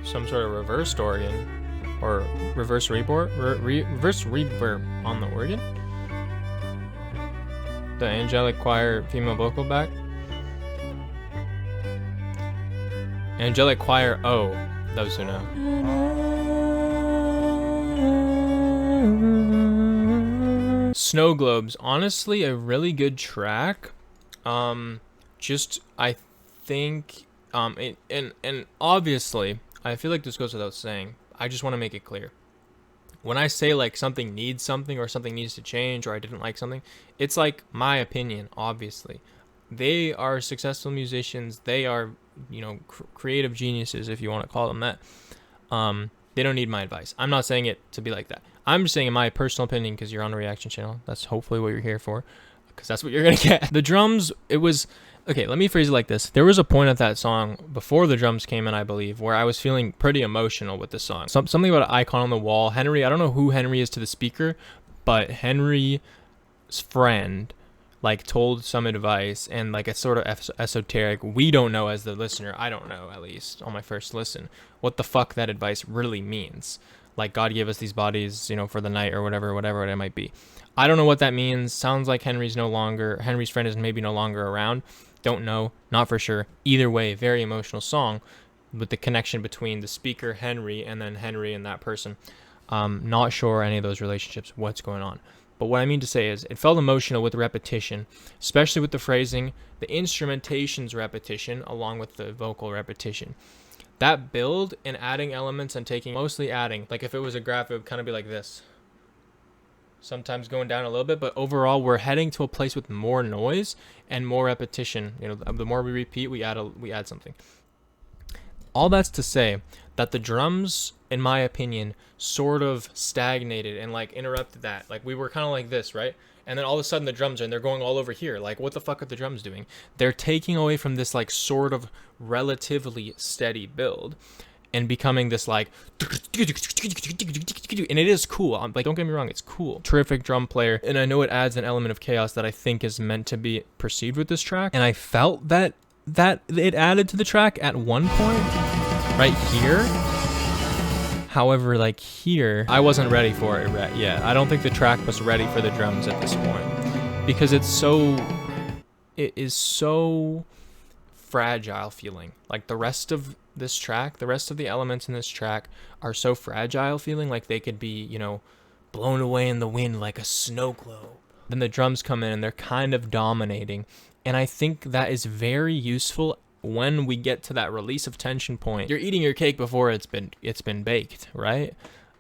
Some sort of reversed organ, or reverse reverb, reverse reverb on the organ. The angelic choir female vocal back. Angelic choir O, those who know. Snow Globes, honestly a really good track. Just I think and obviously I feel like this goes without saying. I just want to make it clear. When I say like something needs something or something needs to change or I didn't like something, it's like my opinion, obviously. They are successful musicians. They are, you know, creative geniuses, if you want to call them that. They don't need my advice. I'm not saying it to be like that. I'm just saying in my personal opinion, because you're on a reaction channel. That's hopefully what you're here for, because that's what you're going to get. The drums, it was... Okay, let me phrase it like this. There was a point of that song, before the drums came in, I believe, where I was feeling pretty emotional with the song. Something about an icon on the wall. Henry, I don't know who Henry is to the speaker, but Henry's friend, like, told some advice, and, like, it's sort of esoteric. We don't know as the listener, I don't know, at least, on my first listen, what the fuck that advice really means. Like, God gave us these bodies, you know, for the night, or whatever it might be. I don't know what that means. Sounds like Henry's friend is maybe no longer around. Don't know, not for sure. Either way, very emotional song with the connection between the speaker, Henry, and then Henry and that person. Not sure any of those relationships, what's going on. But what I mean to say is it felt emotional with repetition, especially with the phrasing, the instrumentation's repetition, along with the vocal repetition. That build and adding elements and mostly adding, like if it was a graph, it would kind of be like this. Sometimes going down a little bit, but overall we're heading to a place with more noise and more repetition. You know, the more we repeat, we add something. All that's to say that the drums, in my opinion, sort of stagnated and like interrupted that. Like we were kind of like this, right? And then all of a sudden the drums are, and they're going all over here. Like what the fuck are the drums doing? They're taking away from this like sort of relatively steady build and becoming this like, and it is cool. Like, don't get me wrong, it's cool. Terrific drum player, and I know it adds an element of chaos that I think is meant to be perceived with this track. And I felt that it added to the track at one point, right here. However, like here, I wasn't ready for it yet. I don't think the track was ready for the drums at this point, because it is so fragile feeling. Like the rest of this track, the rest of the elements in this track are so fragile feeling, like they could be, you know, blown away in the wind like a snow globe. Then the drums come in and they're kind of dominating, and I think that is very useful when we get to that release of tension point. You're eating your cake before it's been baked, right?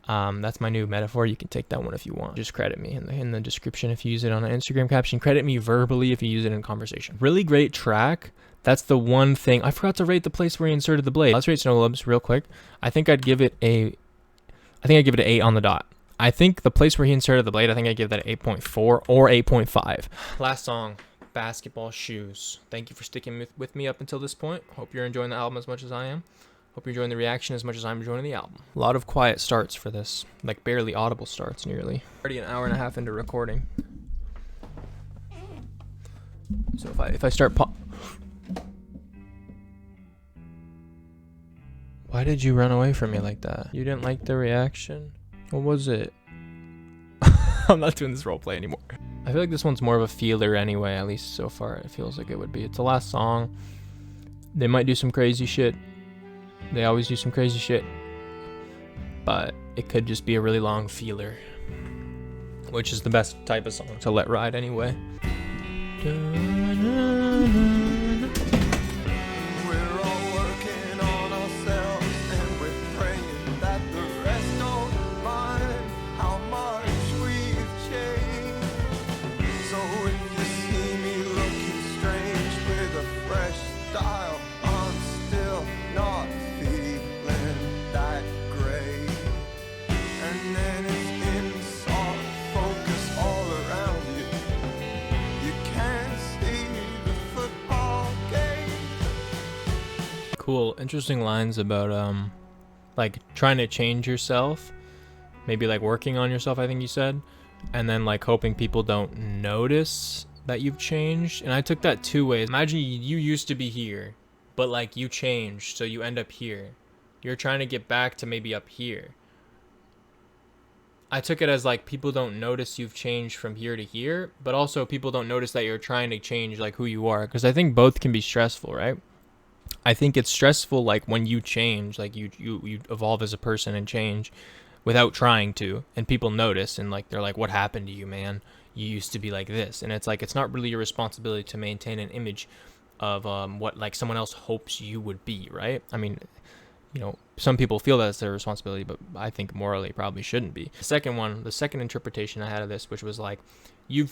That's my new metaphor. You can take that one if you want. Just credit me in the description if you use it on an Instagram caption. Credit me verbally if you use it in conversation. Really great track. That's the one thing. I forgot to rate the place where he inserted the blade. Let's rate Snow Globes real quick. I think I'd give it an 8 on the dot. I think the place where he inserted the blade, I think I'd give that an 8.4 or 8.5. Last song, Basketball Shoes. Thank you for sticking with me up until this point. Hope you're enjoying the album as much as I am. Hope you're enjoying the reaction as much as I'm enjoying the album. A lot of quiet starts for this, like barely audible starts nearly. Already an hour and a half into recording. So if I start Why did you run away from me like that? You didn't like the reaction? What was it? I'm not doing this roleplay anymore. I feel like this one's more of a feeler anyway, at least so far it feels like it would be. It's the last song. They might do some crazy shit. They always do some crazy shit. But it could just be a really long feeler, which is the best type of song to let ride anyway. Cool, interesting lines about like trying to change yourself, maybe like working on yourself, I think you said, and then like hoping people don't notice that you've changed. And I took that two ways. Imagine you used to be here, but like you changed, so you end up here. You're trying to get back to maybe up here. I took it as like people don't notice you've changed from here to here, but also people don't notice that you're trying to change like who you are, because I think both can be stressful, right? I think it's stressful like when you change, like you evolve as a person and change without trying to, and people notice and like they're like, what happened to you, man? You used to be like this. And it's like, it's not really your responsibility to maintain an image of what like someone else hopes you would be, right? I mean, you know, some people feel that's their responsibility, but I think morally it probably shouldn't be. The second interpretation I had of this, which was like, you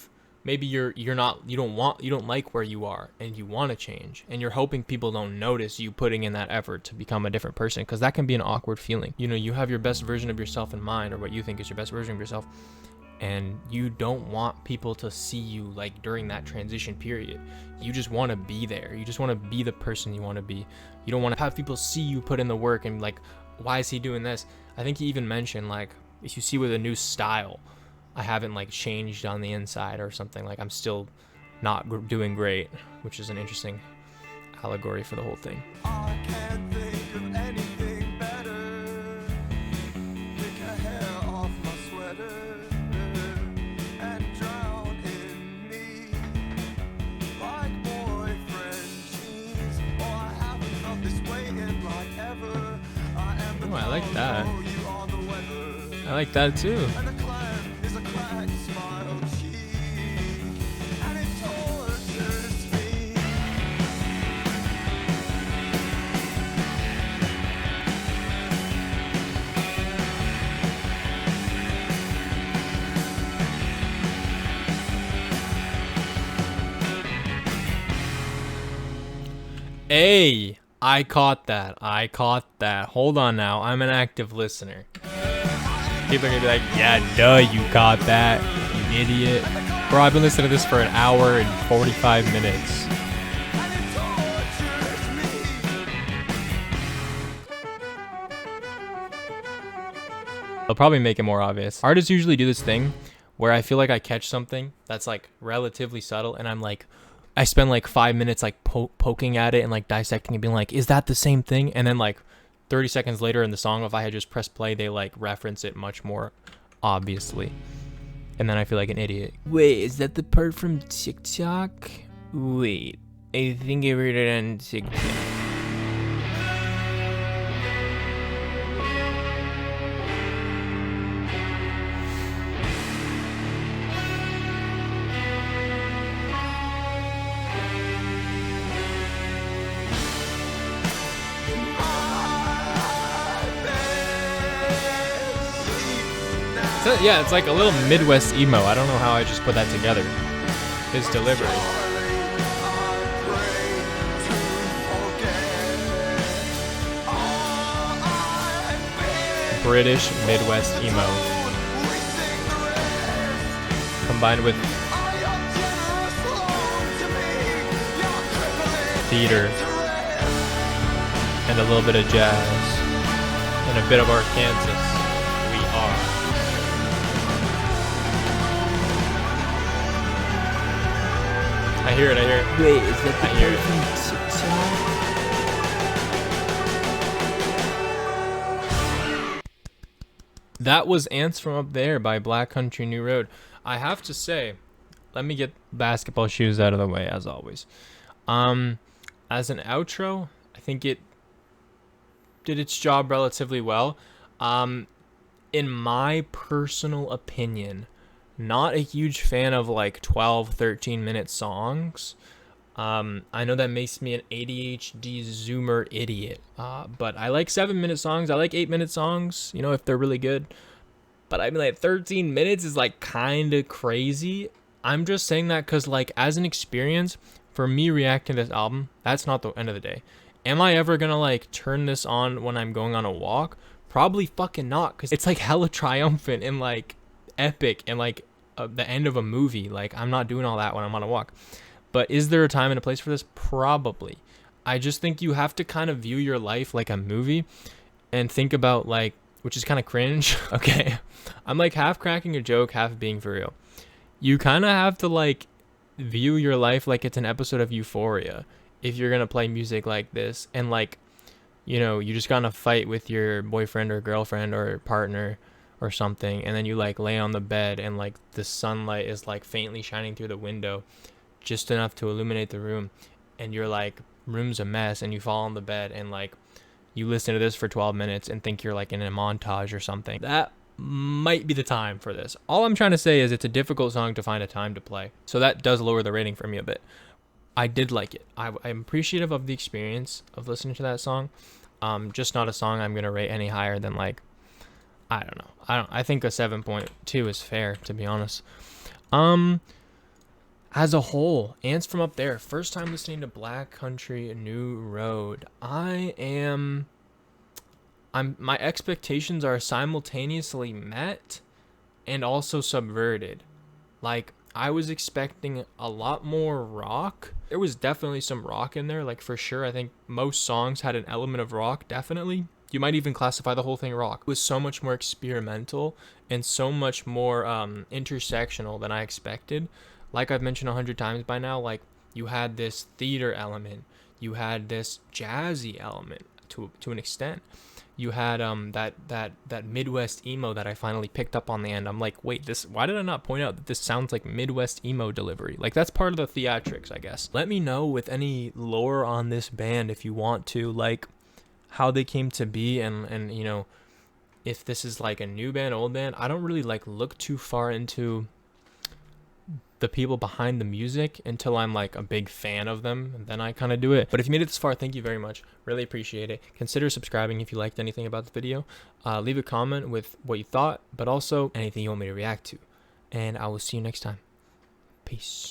don't like where you are and you want to change, and you're hoping people don't notice you putting in that effort to become a different person, because that can be an awkward feeling. You know, you have your best version of yourself in mind, or what you think is your best version of yourself, and you don't want people to see you like during that transition period. You just want to be there. You just want to be the person you want to be. You don't want to have people see you put in the work and like, why is he doing this? I think he even mentioned like, if you see with a new style, I haven't like changed on the inside or something, like I'm still not doing great, which is an interesting allegory for the whole thing. I can't think of anything better. Pick a hair off my sweater and drown in me like boyfriend jeans. Oh, I haven't felt this way in like ever. I am the Oh, I like that. cold, you are the weather. I like that too. And acclaimed is a cracked smile cheek, and it tortures me. Hey, I caught that. Hold on now. I'm an active listener. People are gonna be like, yeah, duh, you caught that, you idiot. Bro, I've been listening to this for an hour and 45 minutes. I'll probably make it more obvious. Artists usually do this thing where I feel like I catch something that's like relatively subtle, and I'm like, I spend like 5 minutes like poking at it and like dissecting and being like, is that the same thing? And then like 30 seconds later in the song, if I had just pressed play, they like reference it much more obviously. And then I feel like an idiot. Wait, is that the part from TikTok? Wait, I think I heard it on TikTok. Yeah, it's like a little Midwest emo. I don't know how I just put that together. His delivery. British Midwest emo. Combined with theater and a little bit of jazz and a bit of Arkansas. We are. I hear it. Wait, is that the part from TikTok? That was Ants from Up There by Black Country New Road. I have to say, let me get basketball shoes out of the way as always. As an outro, I think it did its job relatively well. In my personal opinion, not a huge fan of like 12, 13-minute songs. I know that makes me an ADHD Zoomer idiot, but I like 7-minute songs. I like 8-minute songs, you know, if they're really good. But I mean, like 13 minutes is like kind of crazy. I'm just saying that because like as an experience, for me reacting to this album, that's not the end of the day. Am I ever gonna like turn this on when I'm going on a walk? Probably fucking not, because it's like hella triumphant and like epic and like the end of a movie. Like I'm not doing all that when I'm on a walk. But is there a time and a place for this? Probably. I just think you have to kind of view your life like a movie and think about like, which is kind of cringe. Okay. I'm like half cracking a joke, half being for real. You kind of have to like view your life like it's an episode of Euphoria if you're gonna play music like this, and like, you know, you just got in a fight with your boyfriend or girlfriend or partner or something, and then you like lay on the bed and like the sunlight is like faintly shining through the window just enough to illuminate the room, and you're like, room's a mess, and you fall on the bed and like you listen to this for 12 minutes and think you're like in a montage or something. That might be the time for this. All I'm trying to say is it's a difficult song to find a time to play, so that does lower the rating for me a bit. I did like it. I'm appreciative of the experience of listening to that song. Just not a song I'm gonna rate any higher than like, I don't know. I think a 7.2 is fair, to be honest. As a whole, Ants from Up There, first time listening to Black Country New Road. My expectations are simultaneously met and also subverted. Like, I was expecting a lot more rock. There was definitely some rock in there, like for sure. I think most songs had an element of rock, definitely. You might even classify the whole thing rock. It was so much more experimental and so much more intersectional than I expected. Like I've mentioned 100 times by now, like you had this theater element, you had this jazzy element to an extent. You had that Midwest emo that I finally picked up on the end. I'm like, wait, this, why did I not point out that this sounds like Midwest emo delivery? Like, that's part of the theatrics, I guess. Let me know with any lore on this band if you want to, like how they came to be, and you know, if this is like a new band, old band. I don't really like look too far into the people behind the music until I'm like a big fan of them, and then I kind of do it. But if you made it this far, thank you very much. Really appreciate it. Consider subscribing if you liked anything about the video. Leave a comment with what you thought, but also anything you want me to react to. And I will see you next time. Peace.